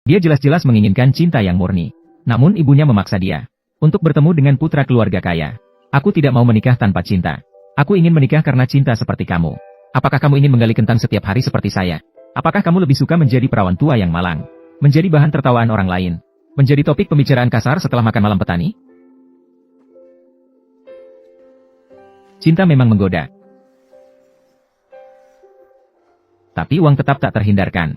Dia jelas-jelas menginginkan cinta yang murni. Namun ibunya memaksa dia untuk bertemu dengan putra keluarga kaya. Aku tidak mau menikah tanpa cinta. Aku ingin menikah karena cinta seperti kamu. Apakah kamu ingin menggali kentang setiap hari seperti saya? Apakah kamu lebih suka menjadi perawan tua yang malang? Menjadi bahan tertawaan orang lain? Menjadi topik pembicaraan kasar setelah makan malam petani? Cinta memang menggoda. Tapi uang tetap tak terhindarkan.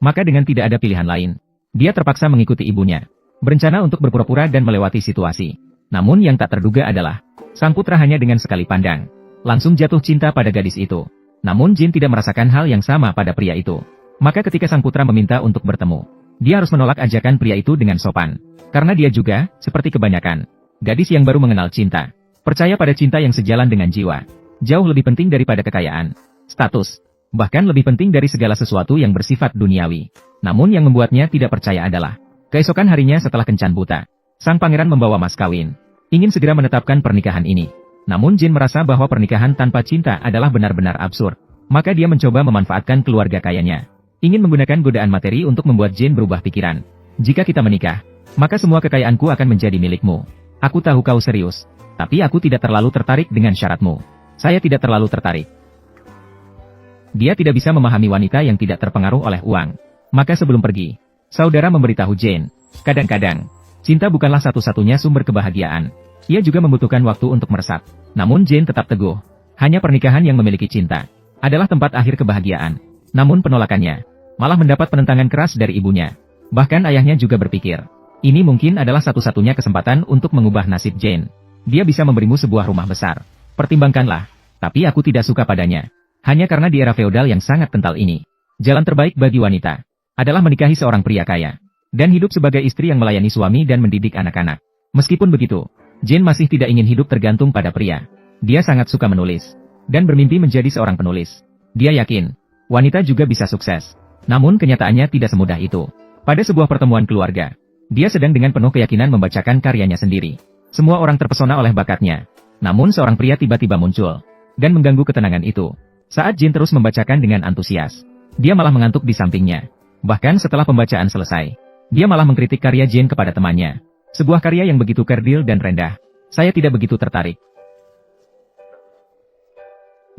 Maka dengan tidak ada pilihan lain, dia terpaksa mengikuti ibunya. Berencana untuk berpura-pura dan melewati situasi. Namun yang tak terduga adalah, sang putra hanya dengan sekali pandang langsung jatuh cinta pada gadis itu. Namun Jin tidak merasakan hal yang sama pada pria itu. Maka ketika sang putra meminta untuk bertemu, dia harus menolak ajakan pria itu dengan sopan. Karena dia juga, seperti kebanyakan gadis yang baru mengenal cinta, percaya pada cinta yang sejalan dengan jiwa. Jauh lebih penting daripada kekayaan, status, bahkan lebih penting dari segala sesuatu yang bersifat duniawi. Namun yang membuatnya tidak percaya adalah, keesokan harinya setelah kencan buta, sang pangeran membawa mas kawin. Ingin segera menetapkan pernikahan ini. Namun Jin merasa bahwa pernikahan tanpa cinta adalah benar-benar absurd. Maka dia mencoba memanfaatkan keluarga kayanya. Ingin menggunakan godaan materi untuk membuat Jin berubah pikiran. Jika kita menikah, maka semua kekayaanku akan menjadi milikmu. Aku tahu kau serius, tapi aku tidak terlalu tertarik dengan syaratmu. Saya tidak terlalu tertarik. Dia tidak bisa memahami wanita yang tidak terpengaruh oleh uang. Maka sebelum pergi, saudara memberitahu Jane, kadang-kadang, cinta bukanlah satu-satunya sumber kebahagiaan. Ia juga membutuhkan waktu untuk meresap. Namun Jane tetap teguh. Hanya pernikahan yang memiliki cinta adalah tempat akhir kebahagiaan. Namun penolakannya malah mendapat penentangan keras dari ibunya. Bahkan ayahnya juga berpikir, ini mungkin adalah satu-satunya kesempatan untuk mengubah nasib Jane. Dia bisa memberimu sebuah rumah besar. Pertimbangkanlah, tapi aku tidak suka padanya. Hanya karena di era feodal yang sangat kental ini, jalan terbaik bagi wanita adalah menikahi seorang pria kaya dan hidup sebagai istri yang melayani suami dan mendidik anak-anak. Meskipun begitu, Jane masih tidak ingin hidup tergantung pada pria. Dia sangat suka menulis dan bermimpi menjadi seorang penulis. Dia yakin wanita juga bisa sukses. Namun kenyataannya tidak semudah itu. Pada sebuah pertemuan keluarga, dia sedang dengan penuh keyakinan membacakan karyanya sendiri. Semua orang terpesona oleh bakatnya. Namun seorang pria tiba-tiba muncul dan mengganggu ketenangan itu. Saat Jin terus membacakan dengan antusias, dia malah mengantuk di sampingnya. Bahkan setelah pembacaan selesai, dia malah mengkritik karya Jin kepada temannya. Sebuah karya yang begitu kerdil dan rendah. Saya tidak begitu tertarik.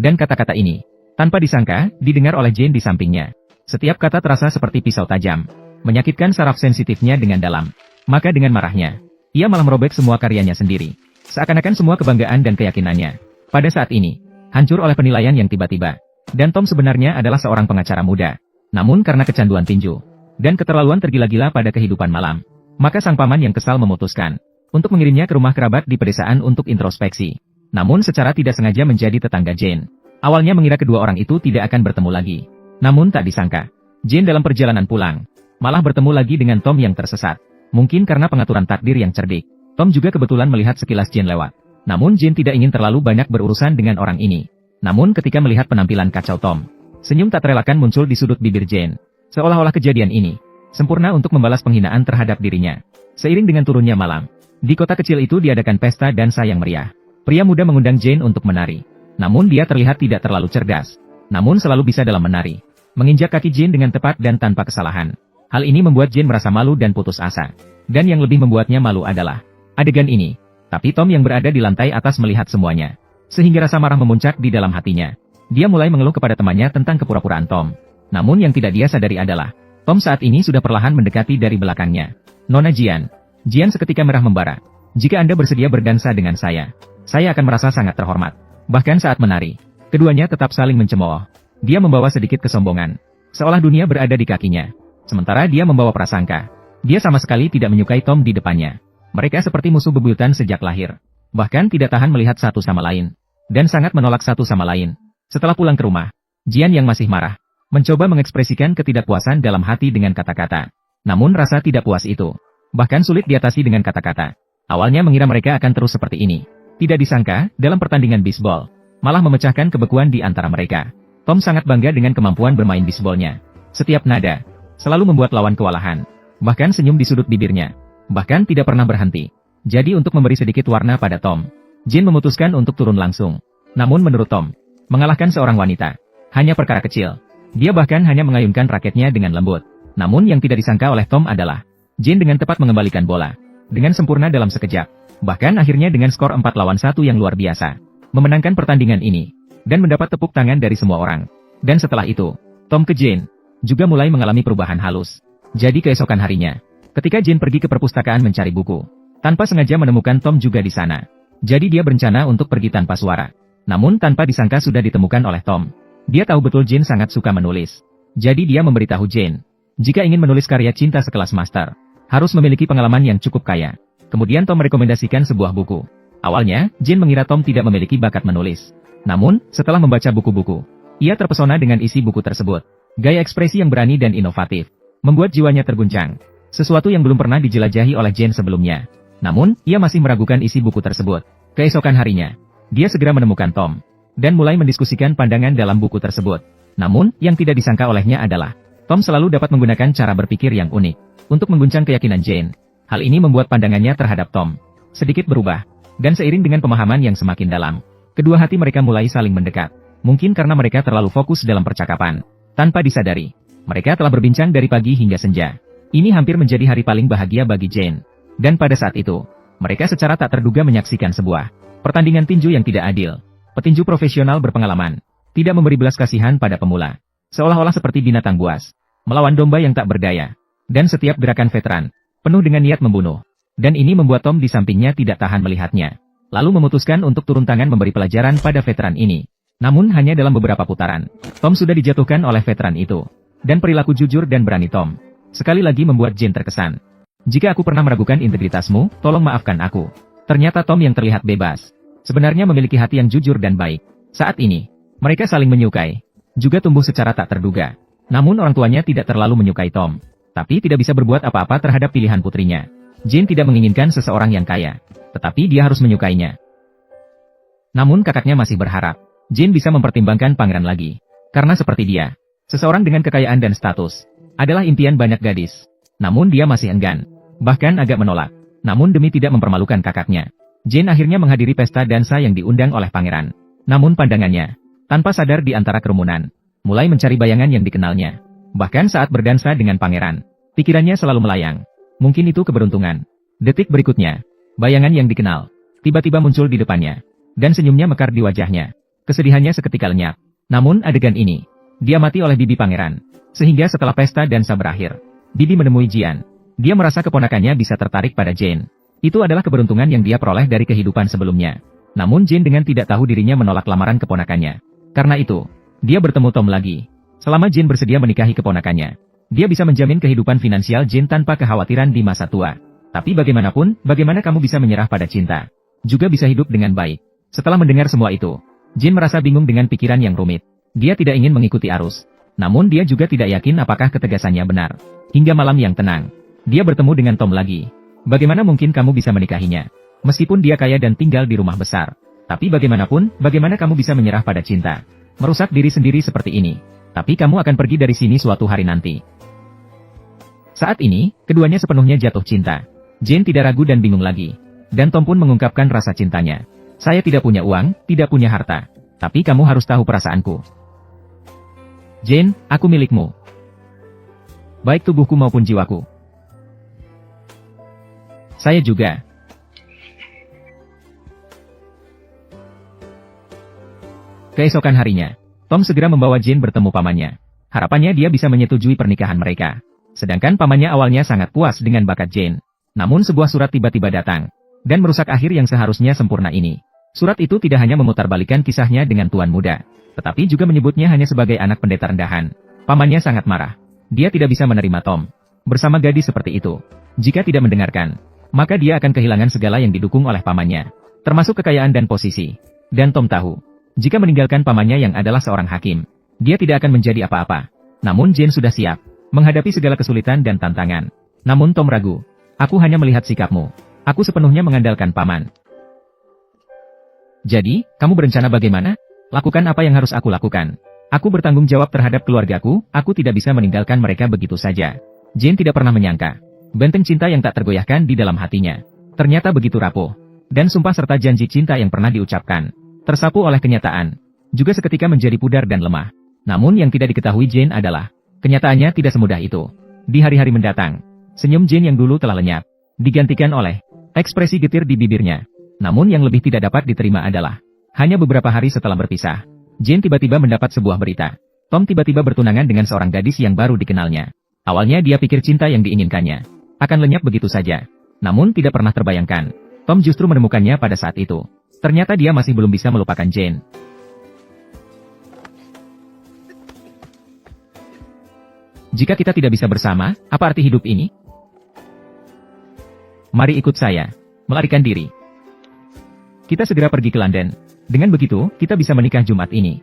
Dan kata-kata ini, tanpa disangka, didengar oleh Jin di sampingnya. Setiap kata terasa seperti pisau tajam, menyakitkan saraf sensitifnya dengan dalam. Maka dengan marahnya, ia malah merobek semua karyanya sendiri. Seakan-akan semua kebanggaan dan keyakinannya pada saat ini hancur oleh penilaian yang tiba-tiba. Dan Tom sebenarnya adalah seorang pengacara muda. Namun karena kecanduan tinju dan keterlaluan tergila-gila pada kehidupan malam, maka sang paman yang kesal memutuskan untuk mengirimnya ke rumah kerabat di pedesaan untuk introspeksi. Namun secara tidak sengaja menjadi tetangga Jane. Awalnya mengira kedua orang itu tidak akan bertemu lagi. Namun tak disangka, Jane dalam perjalanan pulang malah bertemu lagi dengan Tom yang tersesat. Mungkin karena pengaturan takdir yang cerdik, Tom juga kebetulan melihat sekilas Jane lewat. Namun Jane tidak ingin terlalu banyak berurusan dengan orang ini. Namun ketika melihat penampilan kacau Tom, senyum tak terelakkan muncul di sudut bibir Jane. Seolah-olah kejadian ini sempurna untuk membalas penghinaan terhadap dirinya. Seiring dengan turunnya malam, di kota kecil itu diadakan pesta dansa yang meriah. Pria muda mengundang Jane untuk menari. Namun dia terlihat tidak terlalu cerdas. Namun selalu bisa dalam menari. Menginjak kaki Jane dengan tepat dan tanpa kesalahan. Hal ini membuat Jane merasa malu dan putus asa. Dan yang lebih membuatnya malu adalah adegan ini. Tapi Tom yang berada di lantai atas melihat semuanya. Sehingga rasa marah memuncak di dalam hatinya. Dia mulai mengeluh kepada temannya tentang kepura-puraan Tom. Namun yang tidak dia sadari adalah, Tom saat ini sudah perlahan mendekati dari belakangnya. Nona Jian. Jian seketika merah membara. Jika Anda bersedia berdansa dengan saya akan merasa sangat terhormat. Bahkan saat menari, keduanya tetap saling mencemooh. Dia membawa sedikit kesombongan. Seolah dunia berada di kakinya. Sementara dia membawa prasangka. Dia sama sekali tidak menyukai Tom di depannya. Mereka seperti musuh bebuyutan sejak lahir. Bahkan tidak tahan melihat satu sama lain. Dan sangat menolak satu sama lain. Setelah pulang ke rumah, Jian yang masih marah, mencoba mengekspresikan ketidakpuasan dalam hati dengan kata-kata. Namun rasa tidak puas itu bahkan sulit diatasi dengan kata-kata. Awalnya mengira mereka akan terus seperti ini. Tidak disangka, dalam pertandingan bisbol, malah memecahkan kebekuan di antara mereka. Tom sangat bangga dengan kemampuan bermain bisbolnya. Setiap nada selalu membuat lawan kewalahan. Bahkan senyum di sudut bibirnya. Bahkan tidak pernah berhenti. Jadi untuk memberi sedikit warna pada Tom, Jin memutuskan untuk turun langsung. Namun menurut Tom, mengalahkan seorang wanita hanya perkara kecil. Dia bahkan hanya mengayunkan raketnya dengan lembut. Namun yang tidak disangka oleh Tom adalah, Jane dengan tepat mengembalikan bola dengan sempurna dalam sekejap. Bahkan akhirnya dengan skor 4-1 yang luar biasa, memenangkan pertandingan ini, dan mendapat tepuk tangan dari semua orang. Dan setelah itu, Tom ke Jane, juga mulai mengalami perubahan halus. Jadi keesokan harinya, ketika Jane pergi ke perpustakaan mencari buku, tanpa sengaja menemukan Tom juga di sana. Jadi dia berencana untuk pergi tanpa suara. Namun tanpa disangka sudah ditemukan oleh Tom. Dia tahu betul Jane sangat suka menulis. Jadi dia memberitahu Jane, jika ingin menulis karya cinta sekelas master, harus memiliki pengalaman yang cukup kaya. Kemudian Tom merekomendasikan sebuah buku. Awalnya, Jane mengira Tom tidak memiliki bakat menulis. Namun, setelah membaca buku-buku, ia terpesona dengan isi buku tersebut. Gaya ekspresi yang berani dan inovatif membuat jiwanya terguncang. Sesuatu yang belum pernah dijelajahi oleh Jane sebelumnya. Namun, ia masih meragukan isi buku tersebut. Keesokan harinya, dia segera menemukan Tom dan mulai mendiskusikan pandangan dalam buku tersebut. Namun, yang tidak disangka olehnya adalah, Tom selalu dapat menggunakan cara berpikir yang unik untuk mengguncang keyakinan Jane. Hal ini membuat pandangannya terhadap Tom sedikit berubah, dan seiring dengan pemahaman yang semakin dalam, kedua hati mereka mulai saling mendekat. Mungkin karena mereka terlalu fokus dalam percakapan. Tanpa disadari, mereka telah berbincang dari pagi hingga senja. Ini hampir menjadi hari paling bahagia bagi Jane. Dan pada saat itu, mereka secara tak terduga menyaksikan sebuah pertandingan tinju yang tidak adil. Petinju profesional berpengalaman tidak memberi belas kasihan pada pemula, seolah-olah seperti binatang buas melawan domba yang tak berdaya. Dan setiap gerakan veteran penuh dengan niat membunuh. Dan ini membuat Tom di sampingnya tidak tahan melihatnya. Lalu memutuskan untuk turun tangan memberi pelajaran pada veteran ini. Namun hanya dalam beberapa putaran, Tom sudah dijatuhkan oleh veteran itu. Dan perilaku jujur dan berani Tom sekali lagi membuat Jane terkesan. Jika aku pernah meragukan integritasmu, tolong maafkan aku. Ternyata Tom yang terlihat bebas sebenarnya memiliki hati yang jujur dan baik. Saat ini, mereka saling menyukai, juga tumbuh secara tak terduga. Namun orang tuanya tidak terlalu menyukai Tom, tapi tidak bisa berbuat apa-apa terhadap pilihan putrinya. Jane tidak menginginkan seseorang yang kaya, tetapi dia harus menyukainya. Namun kakaknya masih berharap Jane bisa mempertimbangkan pangeran lagi. Karena seperti dia, seseorang dengan kekayaan dan status adalah impian banyak gadis. Namun dia masih enggan, bahkan agak menolak. Namun demi tidak mempermalukan kakaknya, Jane akhirnya menghadiri pesta dansa yang diundang oleh pangeran. Namun pandangannya, tanpa sadar di antara kerumunan, mulai mencari bayangan yang dikenalnya. Bahkan saat berdansa dengan pangeran, pikirannya selalu melayang. Mungkin itu keberuntungan. Detik berikutnya, bayangan yang dikenal tiba-tiba muncul di depannya, dan senyumnya mekar di wajahnya. Kesedihannya seketika lenyap. Namun adegan ini, dia mati oleh bibi pangeran. Sehingga setelah pesta dansa berakhir, bibi menemui Jian. Dia merasa keponakannya bisa tertarik pada Jane. Itu adalah keberuntungan yang dia peroleh dari kehidupan sebelumnya. Namun Jane dengan tidak tahu dirinya menolak lamaran keponakannya. Karena itu, dia bertemu Tom lagi. Selama Jane bersedia menikahi keponakannya, dia bisa menjamin kehidupan finansial Jane tanpa kekhawatiran di masa tua. Tapi bagaimanapun, bagaimana kamu bisa menyerah pada cinta? Juga bisa hidup dengan baik. Setelah mendengar semua itu, Jane merasa bingung dengan pikiran yang rumit. Dia tidak ingin mengikuti arus. Namun dia juga tidak yakin apakah ketegasannya benar. Hingga malam yang tenang, dia bertemu dengan Tom lagi. Bagaimana mungkin kamu bisa menikahinya? Meskipun dia kaya dan tinggal di rumah besar. Tapi bagaimanapun, bagaimana kamu bisa menyerah pada cinta? Merusak diri sendiri seperti ini. Tapi kamu akan pergi dari sini suatu hari nanti. Saat ini, keduanya sepenuhnya jatuh cinta. Jane tidak ragu dan bingung lagi. Dan Tom pun mengungkapkan rasa cintanya. Saya tidak punya uang, tidak punya harta. Tapi kamu harus tahu perasaanku. Jane, aku milikmu. Baik tubuhku maupun jiwaku. Saya juga. Keesokan harinya, Tom segera membawa Jane bertemu pamannya. Harapannya dia bisa menyetujui pernikahan mereka. Sedangkan pamannya awalnya sangat puas dengan bakat Jane. Namun sebuah surat tiba-tiba datang, dan merusak akhir yang seharusnya sempurna ini. Surat itu tidak hanya memutarbalikkan kisahnya dengan tuan muda, tetapi juga menyebutnya hanya sebagai anak pendeta rendahan. Pamannya sangat marah. Dia tidak bisa menerima Tom bersama gadis seperti itu. Jika tidak mendengarkan, maka dia akan kehilangan segala yang didukung oleh pamannya, termasuk kekayaan dan posisi. Dan Tom tahu, jika meninggalkan pamannya yang adalah seorang hakim, dia tidak akan menjadi apa-apa. Namun Jane sudah siap menghadapi segala kesulitan dan tantangan. Namun Tom ragu. Aku hanya melihat sikapmu. Aku sepenuhnya mengandalkan paman. Jadi, kamu berencana bagaimana? Lakukan apa yang harus aku lakukan. Aku bertanggung jawab terhadap keluargaku, aku tidak bisa meninggalkan mereka begitu saja. Jane tidak pernah menyangka. Benteng cinta yang tak tergoyahkan di dalam hatinya ternyata begitu rapuh. Dan sumpah serta janji cinta yang pernah diucapkan tersapu oleh kenyataan, juga seketika menjadi pudar dan lemah. Namun yang tidak diketahui Jane adalah, kenyataannya tidak semudah itu. Di hari-hari mendatang, senyum Jane yang dulu telah lenyap, digantikan oleh ekspresi getir di bibirnya. Namun yang lebih tidak dapat diterima adalah, hanya beberapa hari setelah berpisah, Jane tiba-tiba mendapat sebuah berita. Tom tiba-tiba bertunangan dengan seorang gadis yang baru dikenalnya. Awalnya dia pikir cinta yang diinginkannya akan lenyap begitu saja. Namun tidak pernah terbayangkan, Tom justru menemukannya pada saat itu. Ternyata dia masih belum bisa melupakan Jane. Jika kita tidak bisa bersama, apa arti hidup ini? Mari ikut saya. Melarikan diri. Kita segera pergi ke London. Dengan begitu, kita bisa menikah Jumat ini.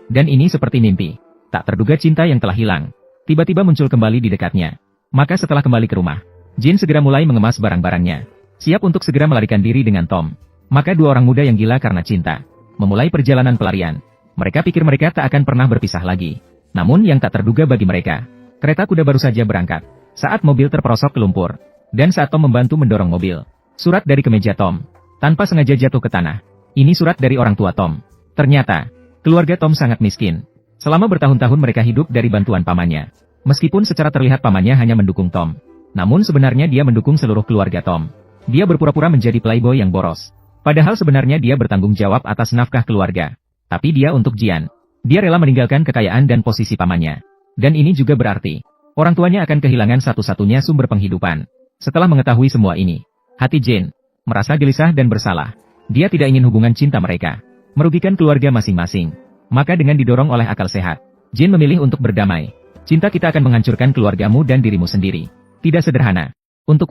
Dan ini seperti mimpi. Tak terduga cinta yang telah hilang tiba-tiba muncul kembali di dekatnya. Maka setelah kembali ke rumah, Jane segera mulai mengemas barang-barangnya, siap untuk segera melarikan diri dengan Tom. Maka dua orang muda yang gila karena cinta memulai perjalanan pelarian. Mereka pikir mereka tak akan pernah berpisah lagi. Namun yang tak terduga bagi mereka, kereta kuda baru saja berangkat saat mobil terperosok ke lumpur. Dan saat Tom membantu mendorong mobil, surat dari kemeja Tom tanpa sengaja jatuh ke tanah. Ini surat dari orang tua Tom. Ternyata, keluarga Tom sangat miskin. Selama bertahun-tahun mereka hidup dari bantuan pamannya. Meskipun secara terlihat pamannya hanya mendukung Tom, namun sebenarnya dia mendukung seluruh keluarga Tom. Dia berpura-pura menjadi playboy yang boros. Padahal sebenarnya dia bertanggung jawab atas nafkah keluarga. Tapi dia untuk Jian. Dia rela meninggalkan kekayaan dan posisi pamannya. Dan ini juga berarti, orang tuanya akan kehilangan satu-satunya sumber penghidupan. Setelah mengetahui semua ini, hati Jane merasa gelisah dan bersalah. Dia tidak ingin hubungan cinta mereka merugikan keluarga masing-masing. Maka dengan didorong oleh akal sehat, Jane memilih untuk berdamai. Cinta kita akan menghancurkan keluargamu dan dirimu sendiri. Tidak sederhana. Untuk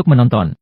menonton.